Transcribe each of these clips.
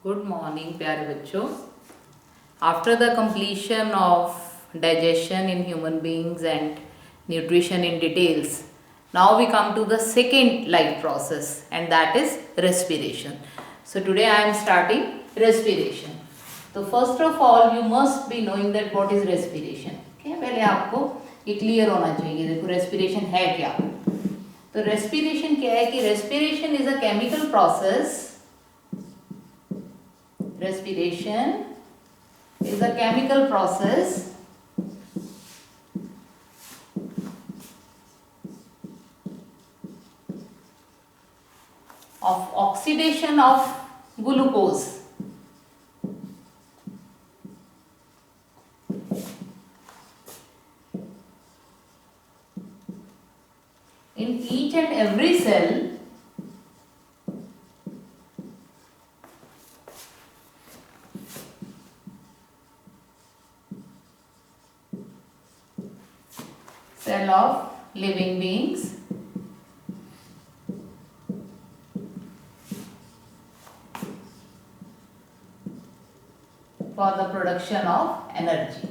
Good morning प्यारे बच्चों। After the completion of digestion in human beings and nutrition in details, now we come to the second life process, and that is respiration. So today I am starting respiration. So first of all you must be knowing that what is respiration. Okay, पहले आपको ये clear होना चाहिए। देखो respiration है क्या। तो respiration क्या है कि respiration is a chemical process. Respiration is a chemical process of oxidation of glucose in each and every cell of living beings for the production of energy.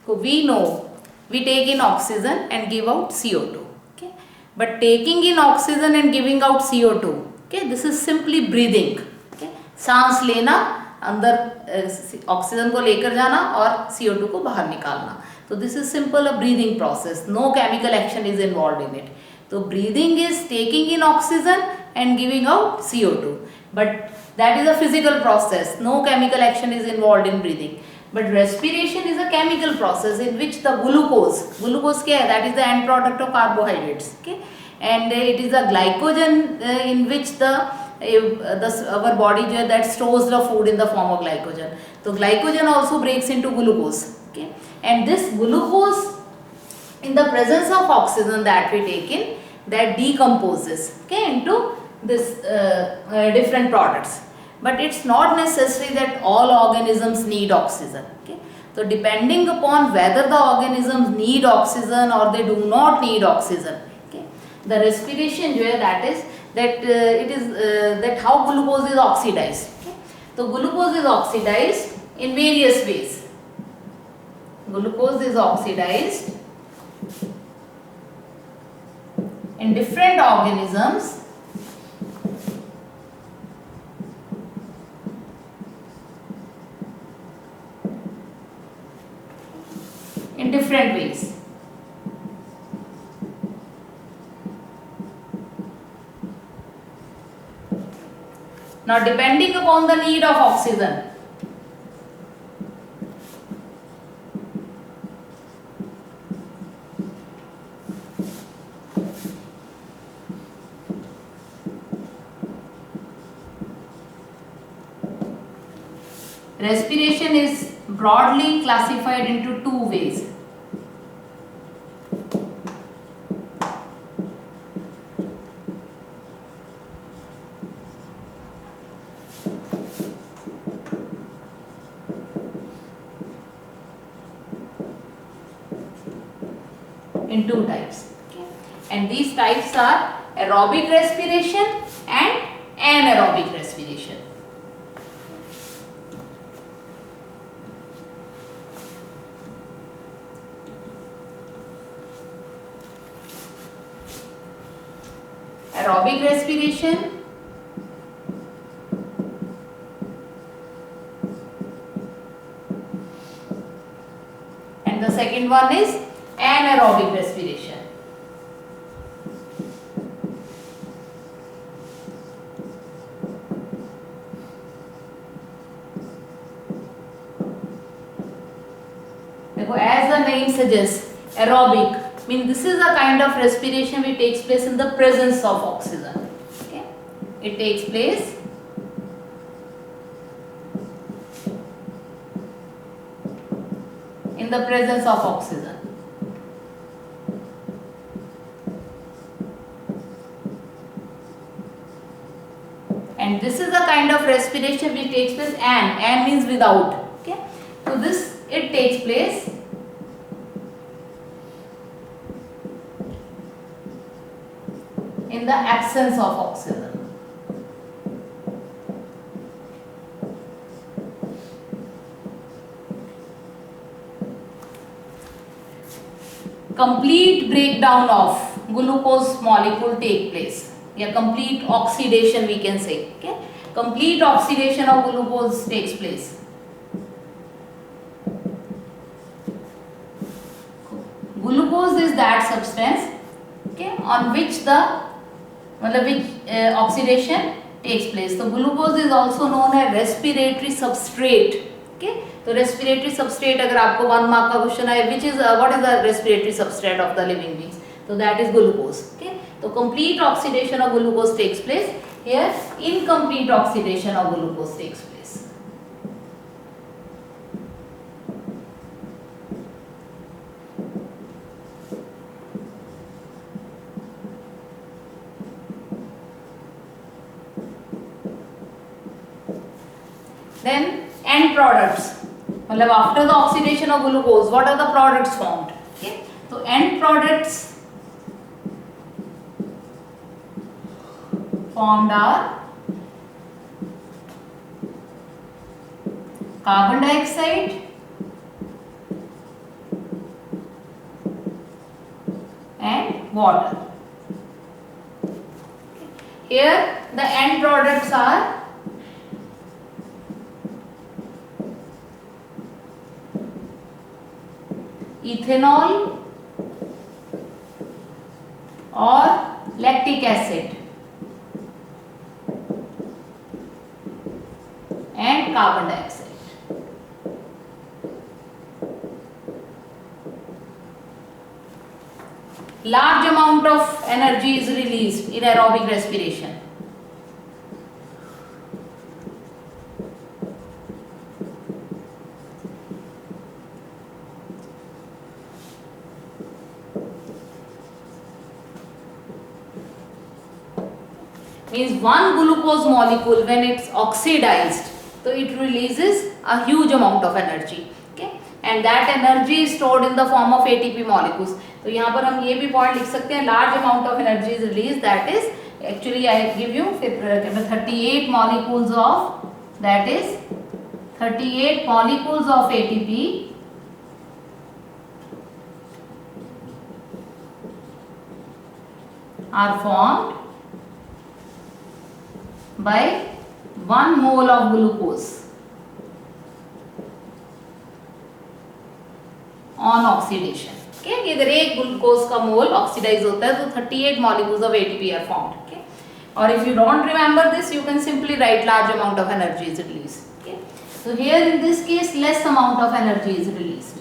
So we know we take in oxygen and give out CO2. Okay, but taking in oxygen and giving out CO2, okay, this is simply breathing. Okay, सांस लेना, अंदर oxygen को लेकर जाना और CO2 को बाहर निकालना। So this is simple a breathing process, no chemical action is involve in it. So breathing is taking in oxygen and giving out CO2, but that is a physical process, no chemical action is involved in breathing. But respiration is a chemical process in which the glucose क्या है, that is the end product of carbohydrates, okay, and it is a glycogen in which the our body जो है that stores the food in the form of glycogen. तो glycogen also breaks into glucose, okay, and this glucose in the presence of oxygen that we take in, that decomposes, okay, into this different products. But it's not necessary that all organisms need oxygen. Okay, so depending upon whether the organisms need oxygen or they do not need oxygen, okay, the respiration जो है that is that it is that how glucose is oxidized. Okay, so glucose is oxidized in various ways. Glucose is oxidized in different organisms in different ways. Now depending upon the need of oxygen, respiration is broadly classified into two ways. In two types, okay, and these types are aerobic respiration and anaerobic respiration. Aerobic respiration and the second one is anaerobic respiration. देखो, as the name suggests, aerobic means this is a kind of respiration which takes place in the presence of oxygen. Okay, it takes place in the presence of oxygen. And this is a kind of respiration which takes place, and means without. Okay, so this it takes place in the absence of oxygen. Complete breakdown of glucose molecule take place. Yeah, complete oxidation we can say. Okay, complete oxidation of glucose takes place. Glucose is that substance, okay, on which the oxidation takes place. So glucose is also known as respiratory substrate. Okay, तो respiratory substrate अगर आपको 1 mark का question आए, which is what is the respiratory substrate of the living beings? So that is glucose. Okay, तो complete oxidation of glucose takes place. Here incomplete oxidation of glucose takes place. Then end products, मतलब after the oxidation of glucose, what are the products formed? Okay, so end products formed are carbon dioxide and water. Here the end products are ethanol or lactic acid and carbon dioxide. Large amount of energy is released in aerobic respiration. Means one glucose molecule when it's oxidized, so it releases a huge amount of energy. Okay, and that energy is stored in the form of ATP molecules. तो यहाँ पर हम ये भी point लिख सकते हैं, large amount of energy is released, that is actually I give you 38 molecules of, that is 38 molecules of ATP are formed by 1 mole of glucose on oxidation. Okay, अगर एक ग्लूकोज का मोल ऑक्सीडाइज होता है तो 38 molecules of ATP are formed. Okay, or if you don't remember this, you can simply write large amount of energy is released. Okay, so here in this case less amount of energy is released.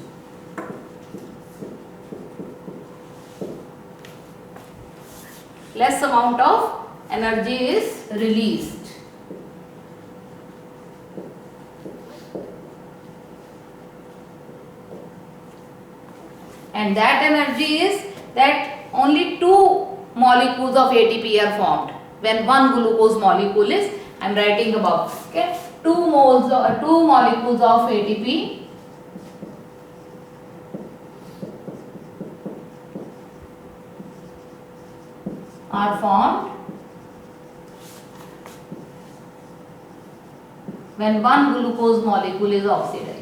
Less amount of energy is released. And that energy is that only 2 molecules of ATP are formed when 1 glucose molecule is, I am writing above. Okay, 2 molecules of ATP are formed when 1 glucose molecule is oxidized.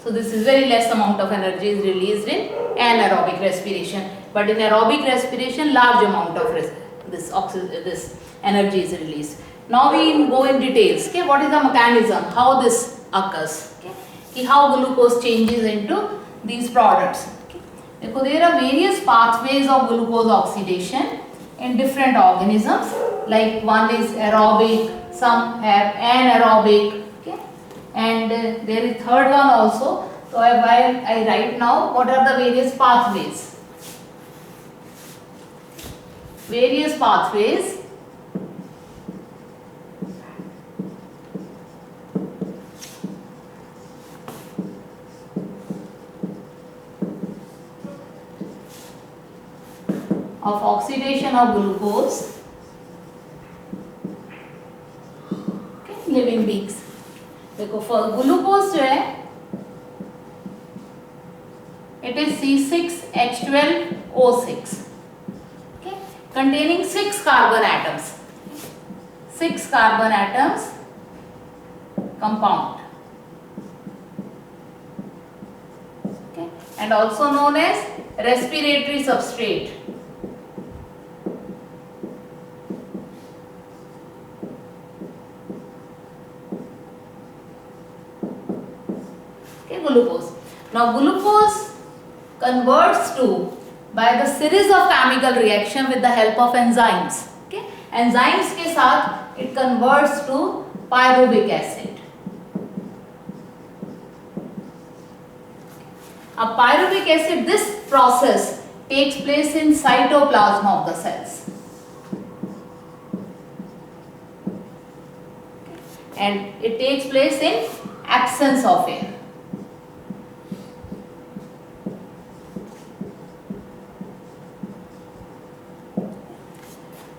So this is very less amount of energy is released in anaerobic respiration, but in aerobic respiration large amount of this energy is released. Now we go in details. Okay, what is the mechanism? How this occurs? Okay, how glucose changes into these products. Okay, because there are various pathways of glucose oxidation in different organisms. Like one is aerobic, some have anaerobic. And there is third one also. So while I write now what are the various pathways. Various pathways of oxidation of glucose, okay, living beings. देखो for glucose जो है it is C6H12O6, okay, containing 6 carbon atoms, 6 carbon atoms compound, okay, and also known as respiratory substrate. Okay, glucose. Now glucose converts to by the series of chemical reaction with the help of enzymes. Okay, enzymes के साथ it converts to pyruvic acid. A pyruvic acid, this process takes place in cytoplasm of the cells, and it takes place in absence of air.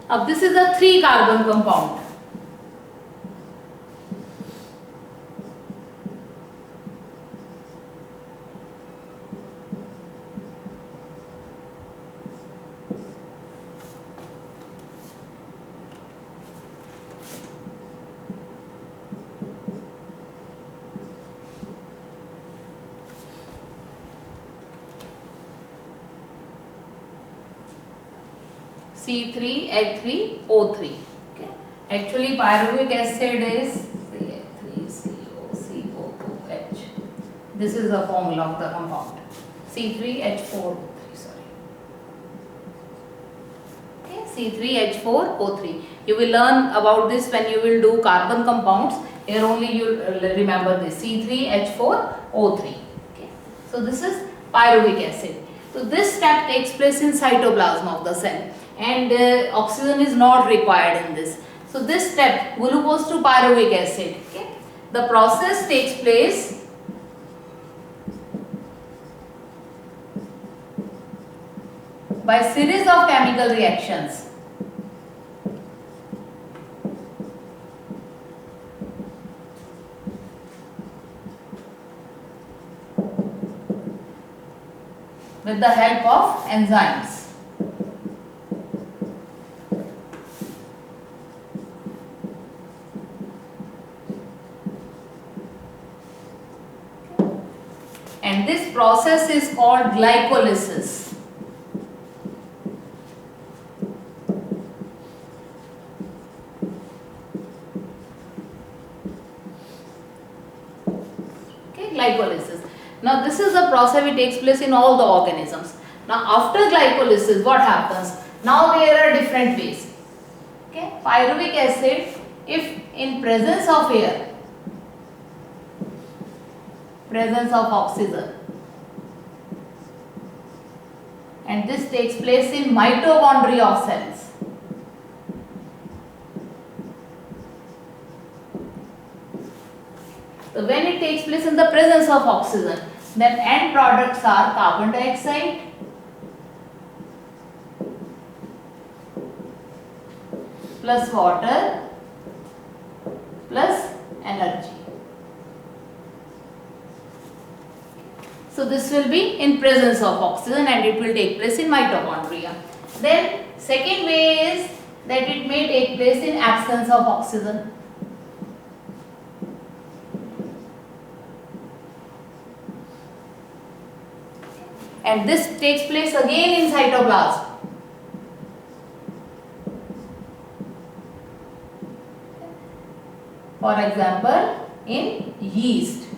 Now this is a 3 carbon compound. C3H3O3. Okay. Actually, pyruvic acid is CH3COCO2H. This is the formula of the compound. C3H4O3. Sorry. Okay. C3H4O3. You will learn about this when you will do carbon compounds. Here only you remember this C3H4O3. Okay. So this is pyruvic acid. So this step takes place in cytoplasm of the cell, and oxygen is not required in this. So this step, glucose to pyruvic acid, okay, the process takes place by series of chemical reactions. With the help of enzymes. And this process is called glycolysis. Okay, glycolysis. Now this is a process which takes place in all the organisms. Now after glycolysis, what happens? Now there are different ways. Okay, pyruvic acid, if in presence of air, presence of oxygen, and this takes place in mitochondria of cells. So when it takes place in the presence of oxygen, then end products are carbon dioxide, plus water, plus energy. So this will be in presence of oxygen, and it will take place in mitochondria. Then second way is that it may take place in absence of oxygen. And this takes place again in cytoplasm. For example, in yeast.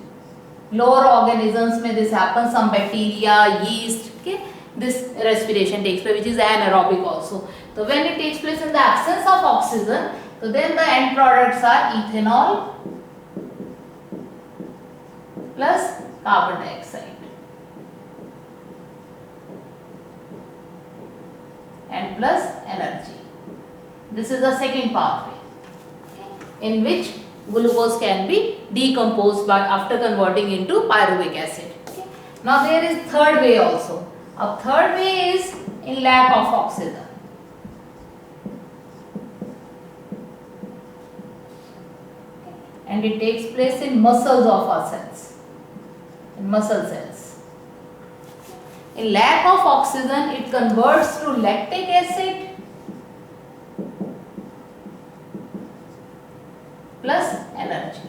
Lower organisms may this happen, some bacteria, yeast, okay, this respiration takes place, which is anaerobic also. So when it takes place in the absence of oxygen, so then the end products are ethanol plus carbon dioxide and plus energy. This is the second pathway, okay, in which glucose can be decomposed by after converting into pyruvic acid. Okay. Now there is third way also. A third way is in lack of oxygen. And it takes place in muscles of our cells, in muscle cells. In lack of oxygen, it converts to lactic acid plus energy.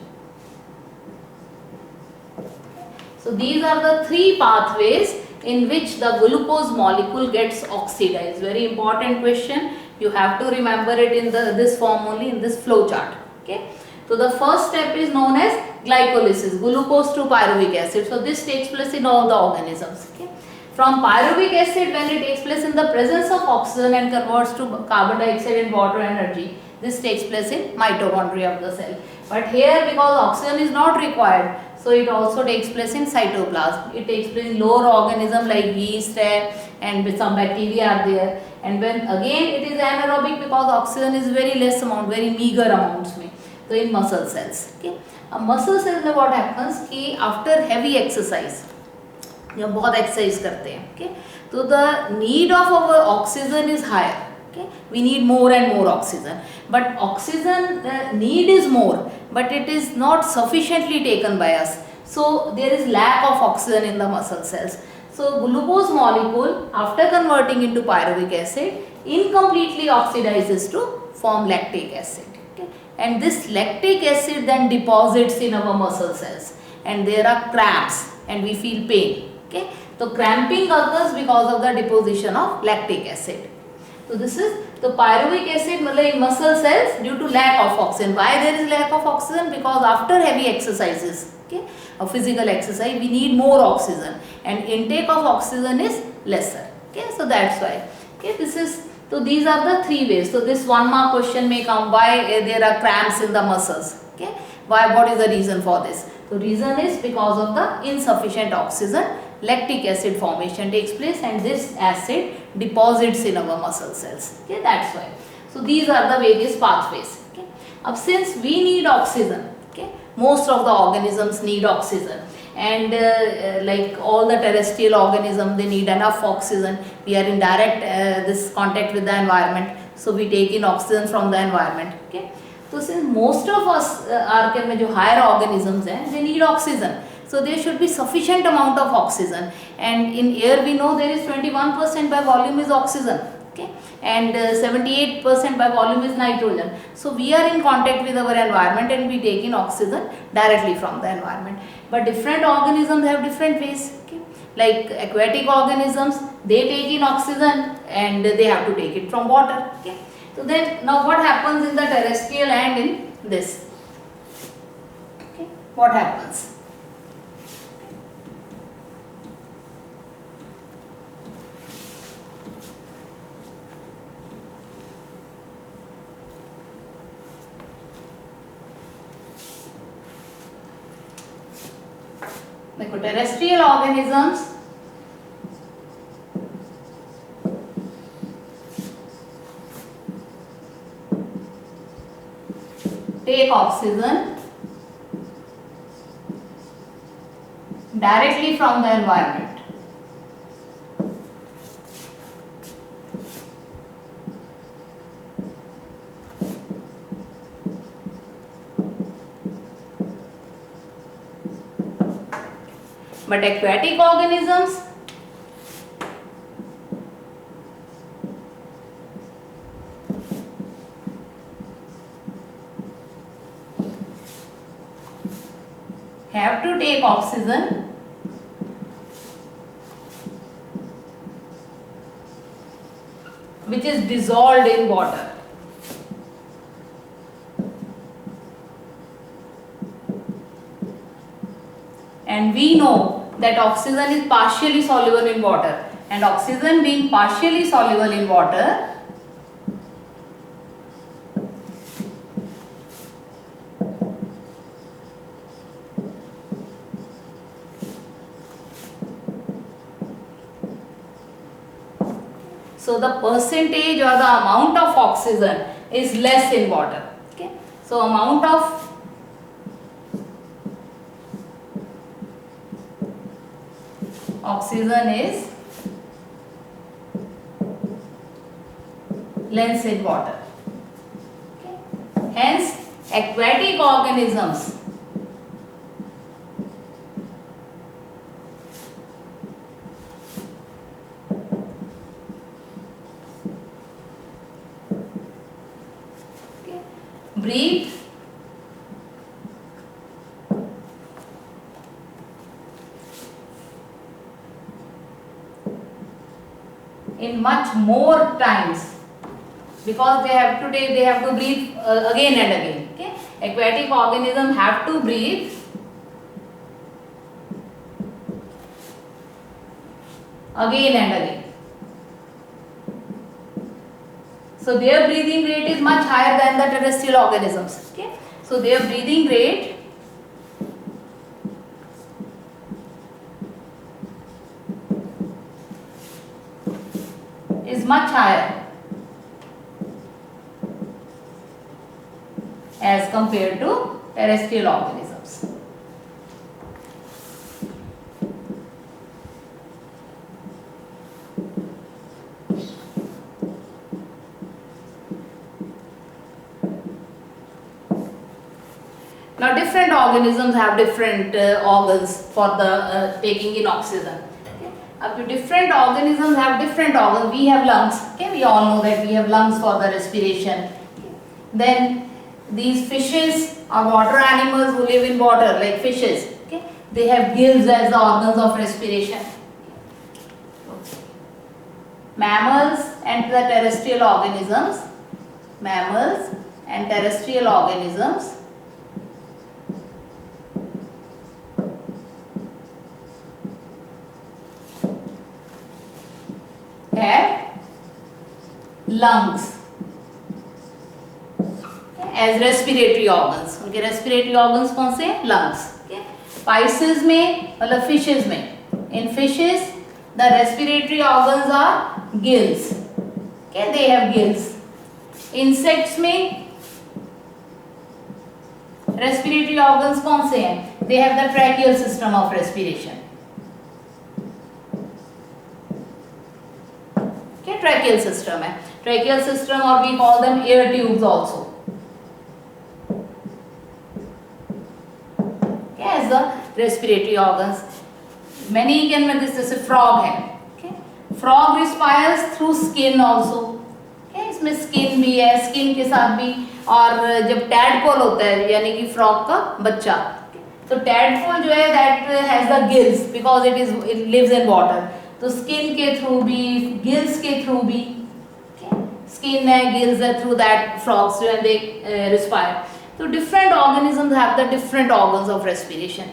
So these are the three pathways in which the glucose molecule gets oxidized. Very important question. You have to remember it in this form only, in this flow chart. Okay. So the first step is known as glycolysis, glucose to pyruvic acid. So this takes place in all the organisms. Okay. From pyruvic acid, when it takes place in the presence of oxygen and converts to carbon dioxide and water energy, this takes place in mitochondria of the cell. But here, because oxygen is not required, so it also takes place in cytoplasm. It takes place in lower organism like yeast and some bacteria are there. And when again it is anaerobic because oxygen is very less amount, very meager amounts में. So in muscle cells. Okay. अब muscle cells में what happens कि after heavy exercise, जब बहुत exercise करते हैं, okay, तो the need of our oxygen is higher. Okay, we need more and more oxygen, but oxygen need is more, but it is not sufficiently taken by us. So there is lack of oxygen in the muscle cells. So glucose molecule, after converting into pyruvic acid, incompletely oxidizes to form lactic acid. Okay, and this lactic acid then deposits in our muscle cells, and there are cramps, and we feel pain. Okay, so cramping occurs because of the deposition of lactic acid. So this is the pyruvic acid in muscle cells due to lack of oxygen. Why there is lack of oxygen? Because after heavy exercises, okay, a physical exercise, we need more oxygen, and intake of oxygen is lesser. Okay, so that's why. Okay, this is, so these are the three ways. So this 1 mark question may come, why there are cramps in the muscles. Okay, why? What is the reason for this? So reason is because of the insufficient oxygen. Lactic acid formation takes place, and this acid deposits in our muscle cells. Okay, that's why. So these are the various pathways. Okay, अब since we need oxygen, okay, most of the organisms need oxygen, and like all the terrestrial organisms, they need enough oxygen. We are in direct this contact with the environment, so we take in oxygen from the environment. Okay, so since most of us are में जो higher organisms हैं, they need oxygen. So there should be sufficient amount of oxygen, and in air we know there is 21% by volume is oxygen, okay, and 78% by volume is nitrogen. So we are in contact with our environment, and we take in oxygen directly from the environment. But different organisms have different ways. Okay, like aquatic organisms, they take in oxygen and they have to take it from water. Okay, so then now what happens in the terrestrial and in this? Okay, what happens? देखो terrestrial organisms take oxygen directly from the environment. But aquatic organisms have to take oxygen which is dissolved in water. And we know that oxygen is partially soluble in water, and oxygen being partially soluble in water, so the percentage or the amount of oxygen is less in water. Okay, so amount of oxygen is less in water. Okay. Hence, aquatic organisms breathe in much more times, because they have to breathe again and again. Okay, aquatic organisms have to breathe again and again. So their breathing rate is much higher than the terrestrial organisms. Okay, so their breathing rate is much higher as compared to terrestrial organisms. Now different organisms have different organs for the taking in oxygen. Okay. Up to different organisms have different organs. We have lungs. Okay, we all know that we have lungs for the respiration. Okay. Then these fishes are water animals who live in water, like fishes. Okay, they have gills as the organs of respiration. Okay. Mammals and the terrestrial organisms. Mammals and terrestrial organisms have lungs as respiratory organs. उनके respiratory organs कौन से? Lungs. Okay. Pisces में मतलब fishes में, in fishes the respiratory organs are gills. Okay, they have gills. Insects में respiratory organs कौन से हैं? They have the tracheal system of respiration. Okay, tracheal system है. Tracheal system, or we call them air tubes also. Okay, as the respiratory organs. Many can make this. जैसे frog है. Okay, frog respires through skin also. Okay, इसमें skin भी है, skin के साथ भी. और जब tadpole होता है, यानी कि frog का बच्चा. तो tadpole जो है that has the gills because it lives in water. तो स्किन के थ्रू भी, गिल्स के थ्रू भी, स्किन है, गिल्स है, through that frogs when they respire. So different organisms have the different organs of respiration.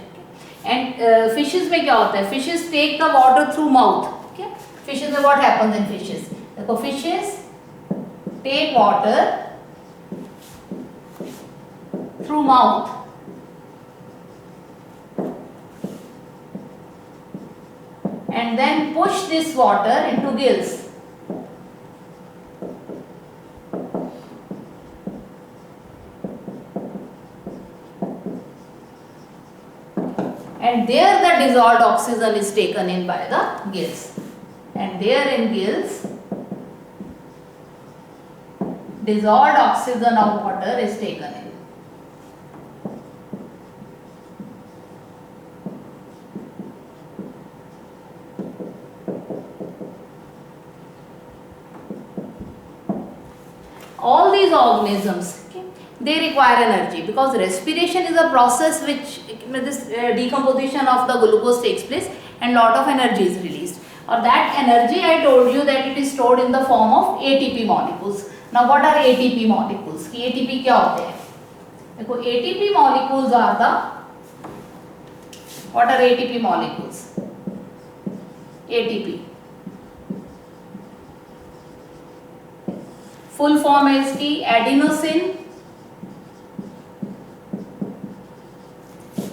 And fishes में क्या होता है? Fishes take the water through mouth. Okay, fishes में व्हाट हैपेंस इन फिशेस? देखो, fishes take water through mouth and then push this water into gills. And there the dissolved oxygen is taken in by the gills. And there in gills, dissolved oxygen of water is taken in. All these organisms, okay, they require energy because respiration is a process which this decomposition of the glucose takes place and lot of energy is released. Or that energy, I told you that it is stored in the form of ATP molecules. Now what are ATP molecules? ATP क्या होते हैं? देखो, ATP molecules are the, what are ATP molecules? ATP full form है इसकी adenosine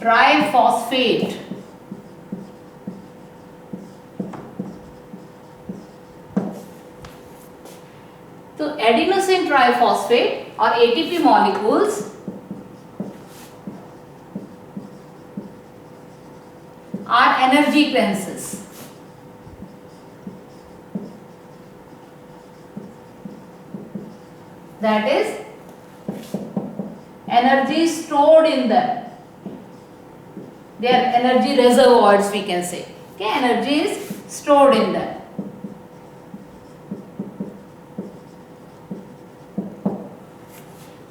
triphosphate. So adenosine triphosphate और ATP molecules are energy currencies. that is energy stored in them. They are energy reservoirs, we can say. Okay, energy is stored in them.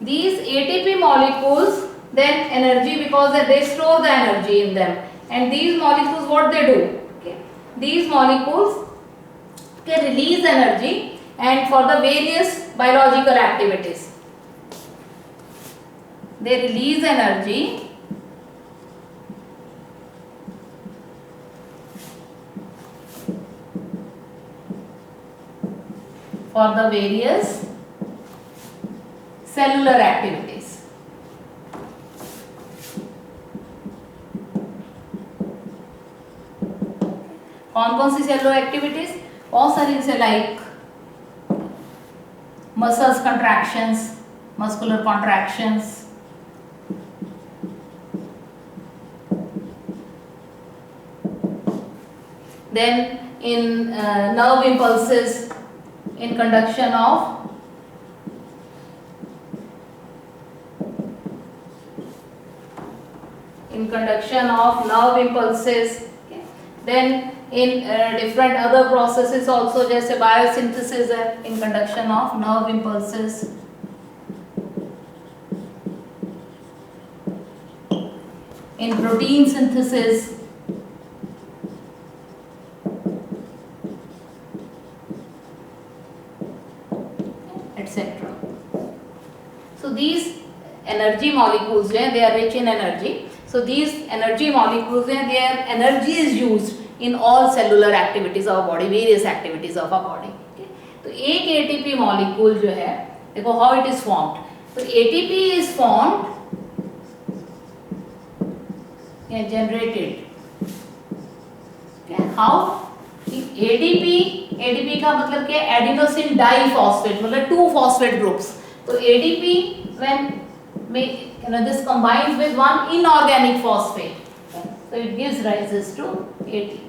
These ATP molecules then energy, because they store the energy in them, and these molecules what they do? Okay, these molecules can release energy and for the various biological activities. They release energy for the various cellular activities. कौन सी cellular activities? बहुत सारी, से like muscles contractions, muscular contractions, then in nerve impulses, in conduction of nerve impulses. Okay. Then in different other processes also, जैसे biosynthesis है, in conduction of nerve impulses. In protein synthesis, etc. So these energy molecules, they are rich in energy. So these energy molecules, their energy is used in all cellular activities of our body, various activities of our body. Okay? तो एक ATP molecule जो है, देखो how it is formed. तो ATP is formed, generated. Okay? How? ADP का मतलब क्या? Adenosine diphosphate, मतलब 2 phosphate groups. तो ADP when this combines with one inorganic phosphate, so it gives rises to ATP.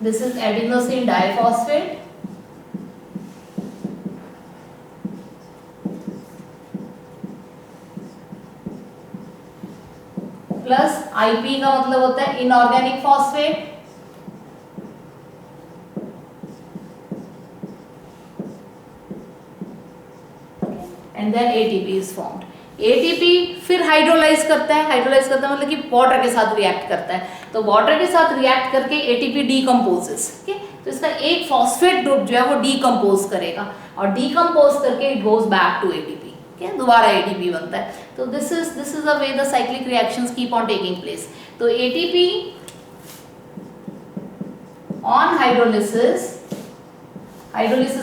This is adenosine diphosphate plus IP का मतलब होता है inorganic phosphate and then ATP is formed. ATP फिर hydrolyse करता है, मतलब कि वाटर के साथ रिएक्ट करता है, तो वाटर के साथ रिएक्ट करके ATP डीकम्पोजेस. तो इसका एक फॉस्फेट ग्रुप जो है वो डीकम्पोज करेगा और डीकम्पोज करके it goes back to ATP. दोबारा ATP बनता है. तो this is the way the cyclic reactions keep on taking place. तो ATP ऑन हाइड्रोलिसिस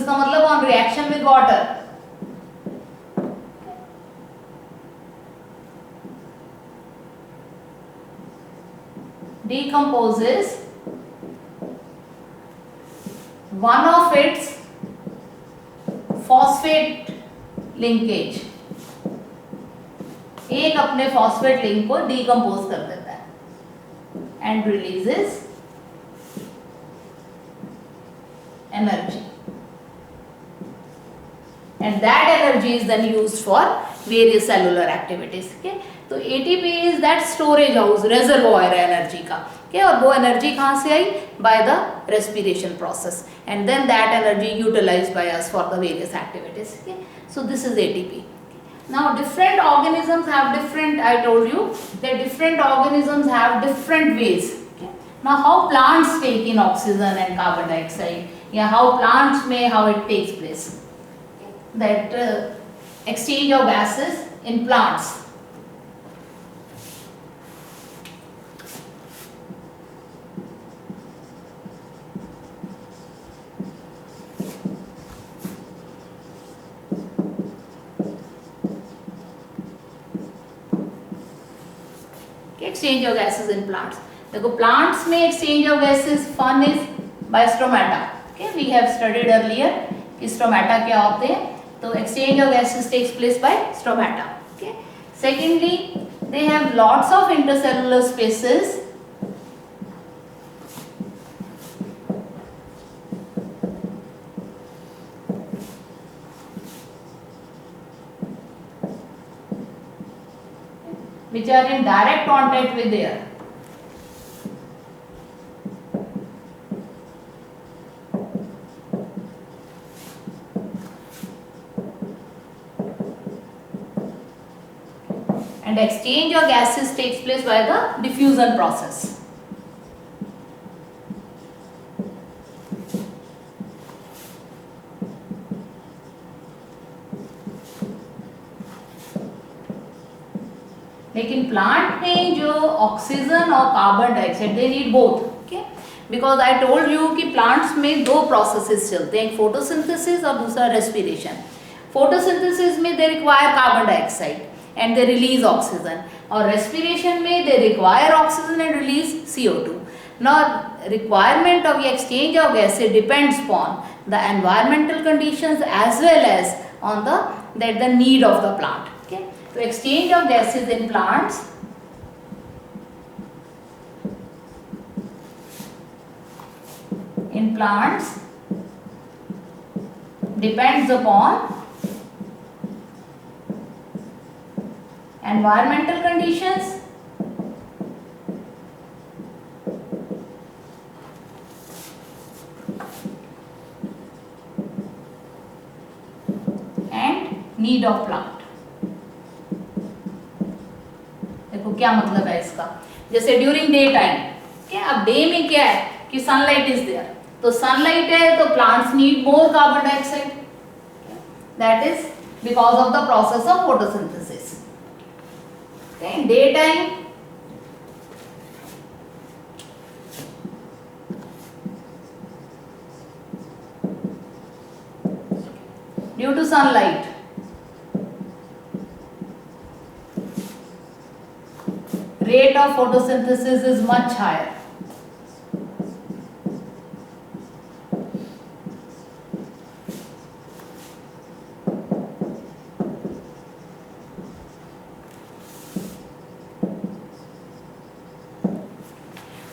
का मतलब on reaction with water, decomposes one of its phosphate linkage, एक अपने phosphate link को decompose कर देता है and releases energy, and that energy is then used for various cellular activities. Okay? तो ATP is that storage house, reservoir है energy का. Okay? और वो एनर्जी कहाँ से आई? By the respiration process, and then that energy utilized by us for the various activities. Okay? So this is ATP. Now different organisms have different, I told you that different organisms have different ways. Okay? Now how plants take in oxygen and carbon dioxide, how plants how it takes place. That exchange of gases in plants. Exchange of gases in plants. देखो plants में exchange of gases, one is by stomata. Okay, we have studied earlier कि stomata क्या होते हैं. तो exchange of gases takes place by stomata. Okay. Secondly, they have lots of intercellular spaces. which are in direct contact with air. And exchange of gases takes place by the diffusion process. लेकिन plant में जो oxygen और carbon dioxide they need both, okay, because I told you कि plants में दो processes चलते हैं, एक फोटोसिंथेसिस और दूसरा रेस्पिरेशन। फोटोसिंथेसिस में they require carbon dioxide and they release oxygen, or respiration में they require oxygen and release CO2. Now requirement of the exchange of gases depends upon the environmental conditions as well as on the need of the plant. Okay, so exchange of gases in plants depends upon environmental conditions and need of plant. देखो क्या मतलब है इसका, जैसे during day time, क्या अब day में क्या है कि सनलाइट इज देयर, तो सनलाइट है तो plants need more carbon dioxide, that is because of the process of photosynthesis. Okay, daytime due to sunlight rate of photosynthesis is much higher.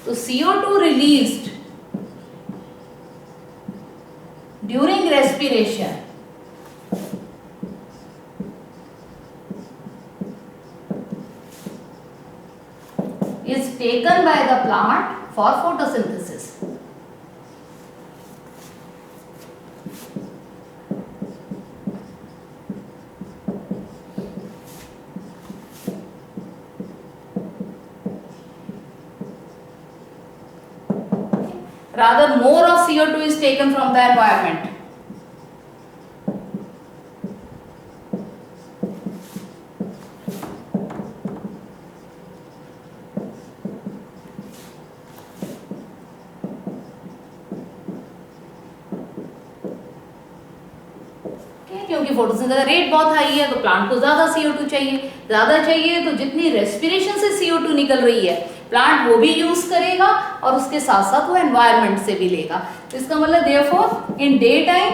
So CO2 released during respiration is taken by the plant for photosynthesis. Rather, more of CO2 is taken from the environment. क्योंकि photosynthesis का rate बहुत high है तो plant को ज्यादा CO2 चाहिए, ज्यादा चाहिए तो जितनी रेस्पिरेशन से CO2 निकल रही है प्लांट वो भी यूज करेगा और उसके साथ साथ वो एनवायरनमेंट से भी लेगा. इसका मतलब therefore in day time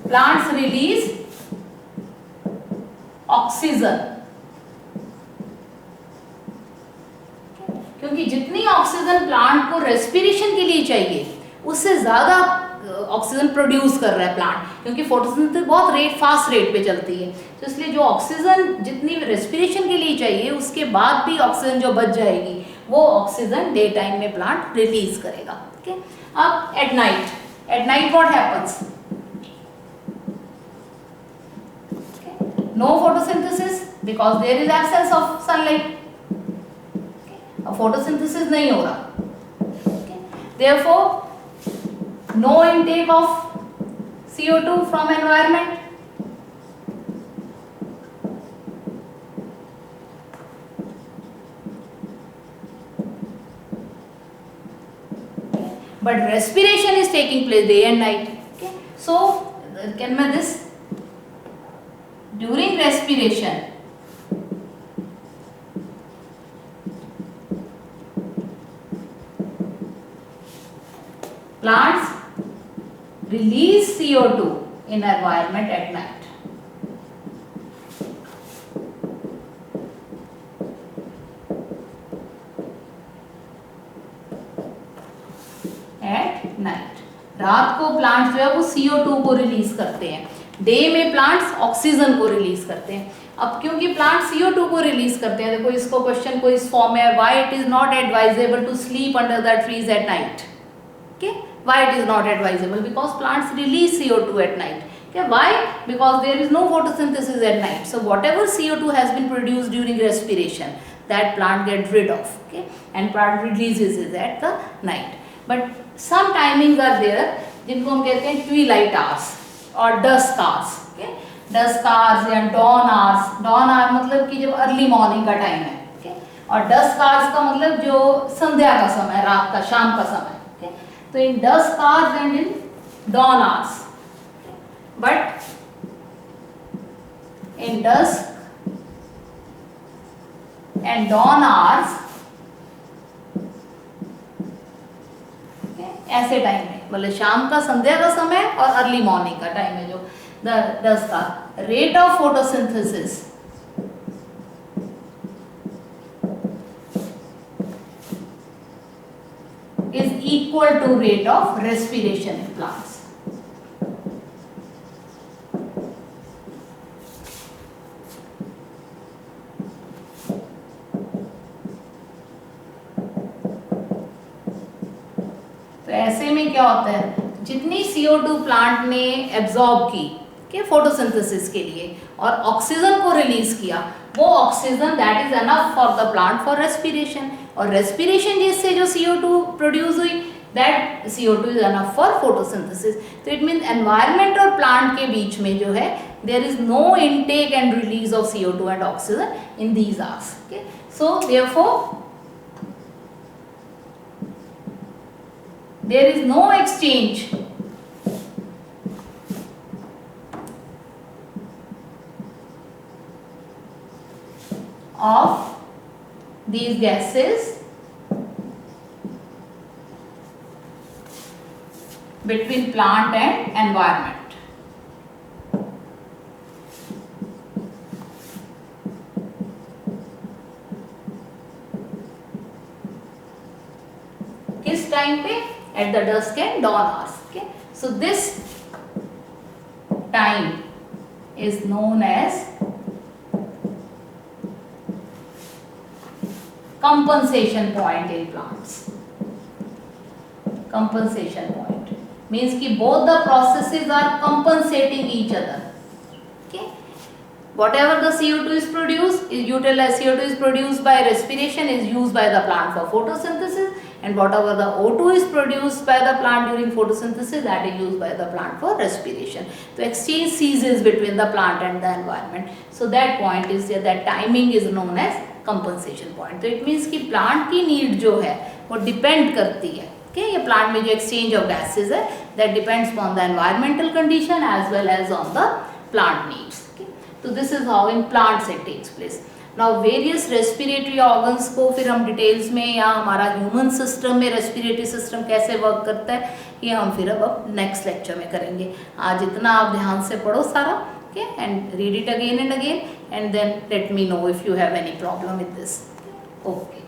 plants release oxygen, क्योंकि जितनी ऑक्सीजन प्लांट को रेस्पिरेशन के लिए चाहिए उससे ज्यादा ऑक्सीजन प्रोड्यूस कर रहा है प्लांट, क्योंकि फोटोसिंथेसिस बहुत फास्ट रेट पे चलती है, तो इसलिए जो ऑक्सीजन जितनी रेस्पिरेशन के लिए चाहिए उसके बाद भी ऑक्सीजन जो बच जाएगी वो ऑक्सीजन डे टाइम में प्लांट रिलीज करेगा. ओके, अब at night what happens, no photosynthesis because there is absence of sunlight, अब फोटोसिंथेसिस नहीं हो रहा, therefore no intake of CO2 from environment. But respiration is taking place day and night. Okay, so can I this during respiration plants release CO2 in environment at night. At night, रात को plants जो है वो CO2 को release करते हैं, day में plants oxygen को रिलीज करते हैं। अब क्योंकि प्लांट CO2 को रिलीज करते हैं, देखो इसको क्वेश्चन को इस फॉर्म में, why it is not advisable to sleep under the trees at night. Okay, why it is not advisable? Because plants release CO2 at night. Okay, why? Because there is no photosynthesis at night. So whatever CO2 has been produced during respiration, that plant gets rid of. Okay, and plant releases it at the night. But some timings are there, जिनको हम कहते हैं twilight hours और dusk hours. Okay, dusk hours या dawn hours. Dawn hour मतलब कि जब early morning का time है. Okay, और dusk hours का मतलब जो संध्या का समय, रात का, शाम का समय. So in dusk hours and in dawn hours, but in dusk and dawn hours, ऐसे टाइम है, मतलब शाम का, संध्या का समय और अर्ली मॉर्निंग का टाइम है जो डस्ट का rate of photosynthesis is equal to rate of respiration in plants. तो ऐसे में क्या होता है, जितनी CO2 प्लांट ने एब्जॉर्ब की के फोटोसिंथेसिस के लिए और ऑक्सीजन को रिलीज किया, वो oxygen that is enough for the plant for respiration, और रेस्पिरेशन जिससे जो CO2 प्रोड्यूस हुई, that CO2 is enough for photosynthesis. तो इट मीन एनवायरनमेंट और प्लांट के बीच में जो है there is no intake and release of CO2 and oxygen in these hours. Okay, so therefore there is no exchange of these gases between plant and environment. किस time पे? At the dusk and dawn hours. Okay, so this time is known as compensation point in plants. Compensation point means कि both the processes are compensating each other. Okay, whatever the CO2 is produced is utilized. CO2 is produced by respiration is used by the plant for photosynthesis. And whatever the O2 is produced by the plant during photosynthesis, that is used by the plant for respiration. So exchange ceases between the plant and the environment. So that point is that timing is known as compensation point. So it means कि plant की need जो है वो depend करती है, okay, ये plant में जो exchange of gases है that depends upon the environmental condition as well as on the plant needs. Okay, so this is how in plants it takes place. Now various respiratory organs को फिर हम details में, या हमारा human system में respiratory system कैसे work करता है, ये हम फिर अब नेक्स्ट लेक्चर में करेंगे। आज इतना आप ध्यान से पढ़ो सारा, okay, and read it again and again, and then let me know if you have any problem with this. Okay.